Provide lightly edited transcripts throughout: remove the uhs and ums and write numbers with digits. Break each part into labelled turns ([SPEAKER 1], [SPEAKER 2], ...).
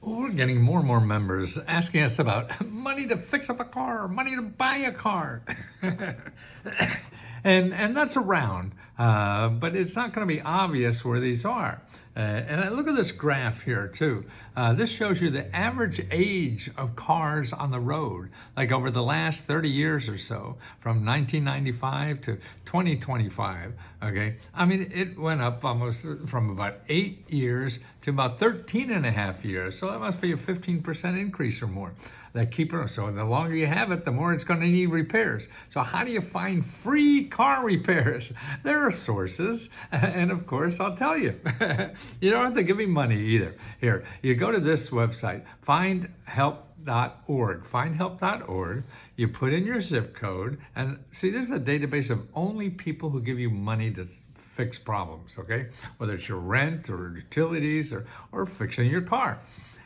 [SPEAKER 1] We're getting more and more members asking us about money to fix up a car, money to buy a car. and that's around, but it's not going to be obvious where these are. And look at this graph here too. This shows you the average age of cars on the road, like over the last 30 years or so, from 1995 to 2025. Okay, I mean it went up almost from about 8 years to about 13 and a half years. So that must be a 15% increase or more. That keeper. So the longer you have it, the more it's going to need repairs. So how do you find free car repairs? There are sources, and of course I'll tell you. You don't have to give me money either. Here, you go to this website, findhelp.org. Findhelp.org. You put in your zip code, and see, this is a database of only people who give you money to fix problems. Okay, whether it's your rent or utilities or fixing your car.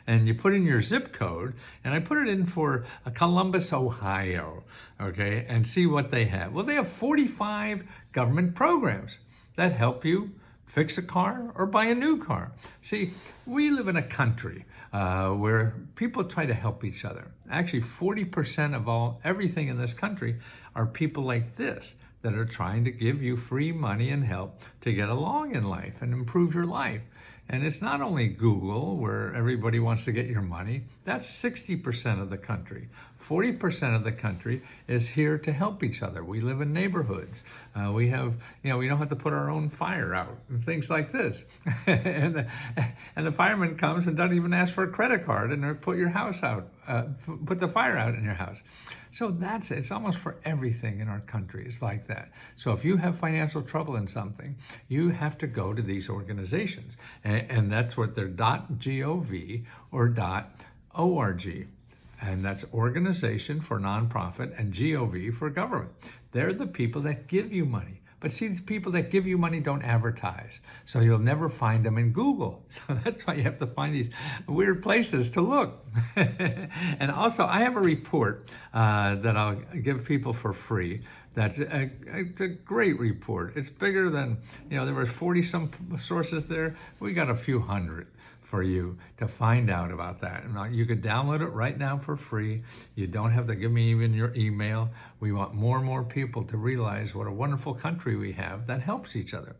[SPEAKER 1] And you put in your zip code, and I put it in for Columbus, Ohio, okay, and see what they have. Well, they have 45 government programs that help you fix a car or buy a new car. See, we live in a country where people try to help each other. Actually, 40% of everything in this country are people like this that are trying to give you free money and help to get along in life and improve your life. And it's not only Google, where everybody wants to get your money. That's 60% of the country. 40% of the country is here to help each other. We live in neighborhoods. We have, we don't have to put our own fire out and things like this. and the fireman comes and doesn't even ask for a credit card and put your house out, put the fire out in your house. So it's almost for everything in our country. It's like that. So if you have financial trouble in something, you have to go to these organizations. And that's what they're .gov or .org. And that's Organization for Nonprofit and GOV for Government. They're the people that give you money. But see, the people that give you money don't advertise. So you'll never find them in Google. So that's why you have to find these weird places to look. And also, I have a report that I'll give people for free. It's a great report. It's bigger than, there were 40 some sources there. We got a few hundred for you to find out about that. And you could download it right now for free. You don't have to give me even your email. We want more and more people to realize what a wonderful country we have that helps each other.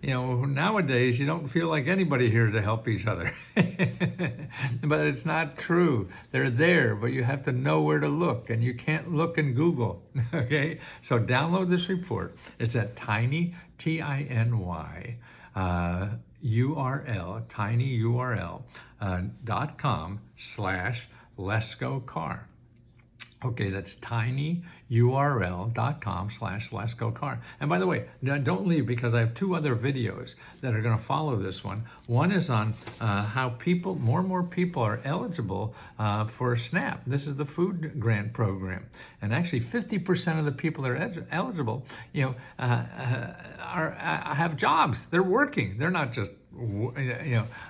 [SPEAKER 1] Nowadays, you don't feel like anybody here to help each other. But it's not true. They're there, but you have to know where to look, and you can't look in Google, okay? So download this report. It's at Tiny, T-I-N-Y, URL, tinyurl.com/letsgocar. Okay, that's tinyurl.com/letsgocar. And by the way, don't leave, because I have 2 other videos that are going to follow this one. One is on how more and more people are eligible for SNAP. This is the food grant program. And actually 50% of the people that are eligible, have jobs. They're working. They're not just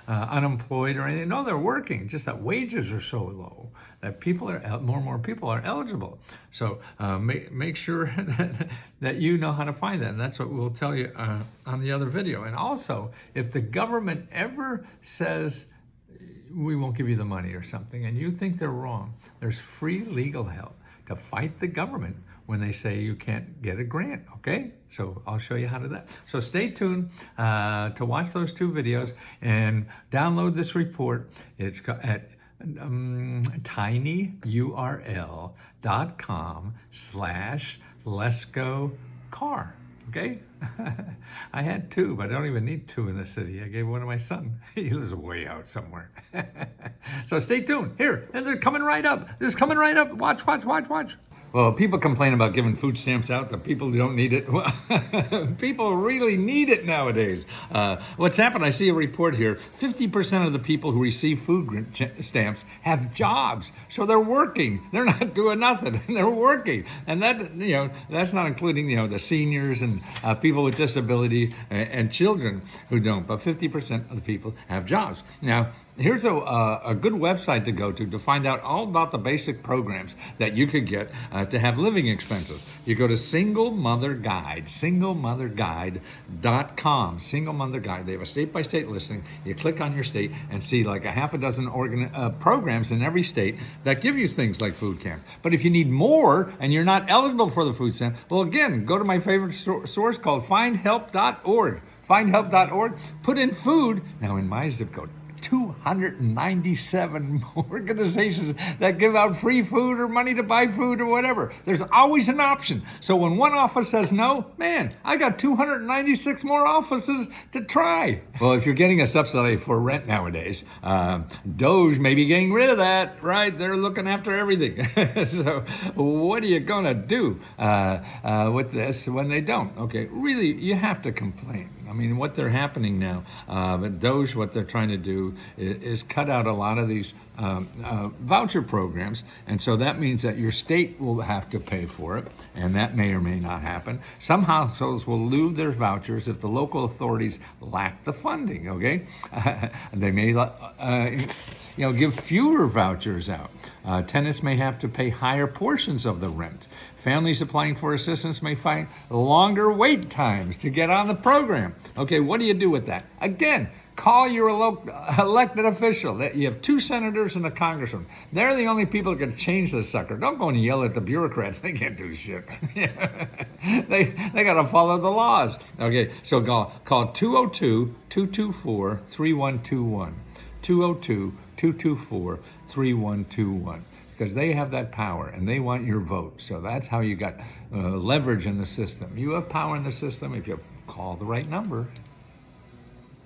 [SPEAKER 1] unemployed or anything. No, they're working. Just that wages are so low that more and more people are eligible. So make sure that you know how to find that. And that's what we'll tell you on the other video. And also, if the government ever says we won't give you the money or something, and you think they're wrong, there's free legal help to fight the government when they say you can't get a grant, okay? So I'll show you how to do that. So stay tuned to watch those 2 videos and download this report. It's at tinyurl.com/letsgocar, okay? I had 2, but I don't even need 2 in the city. I gave one to my son. He lives way out somewhere. So stay tuned. Here, and they're coming right up. This is coming right up. Watch. Well, people complain about giving food stamps out to people who don't need it. People really need it nowadays. What's happened, I see a report here, 50% of the people who receive food stamps have jobs. So they're working. They're not doing nothing. They're working. And that, that's not including, the seniors and people with disability and children who don't. But 50% of the people have jobs. Now, here's a good website to go to find out all about the basic programs that you could get to have living expenses. You go to Single Mother Guide, singlemotherguide.com. Single Mother Guide. They have a state-by-state listing. You click on your state and see like a half a dozen programs in every state that give you things like food stamps. But if you need more and you're not eligible for the food stamp, well, again, go to my favorite source called findhelp.org. Findhelp.org. Put in food. Now, in my zip code, 297 organizations that give out free food or money to buy food or whatever. There's always an option. So when one office says no, man, I got 296 more offices to try. Well, if you're getting a subsidy for rent nowadays, DOGE may be getting rid of that, right? They're looking after everything. So what are you going to do with this when they don't? Okay, really, you have to complain. I mean, what they're happening now, DOGE, what they're trying to do is cut out a lot of these voucher programs. And so that means that your state will have to pay for it. And that may or may not happen. Some households will lose their vouchers if the local authorities lack the funding, okay? They may give fewer vouchers out. Tenants may have to pay higher portions of the rent. Families applying for assistance may find longer wait times to get on the program. Okay, what do you do with that? Again, call your elected official. You have 2 senators and a congressman. They're the only people that can change this sucker. Don't go and yell at the bureaucrats. They can't do shit. They got to follow the laws. Okay, so call 202-224-3121. 202-224-3121. Because they have that power and they want your vote. So that's how you got leverage in the system. You have power in the system if you call the right number.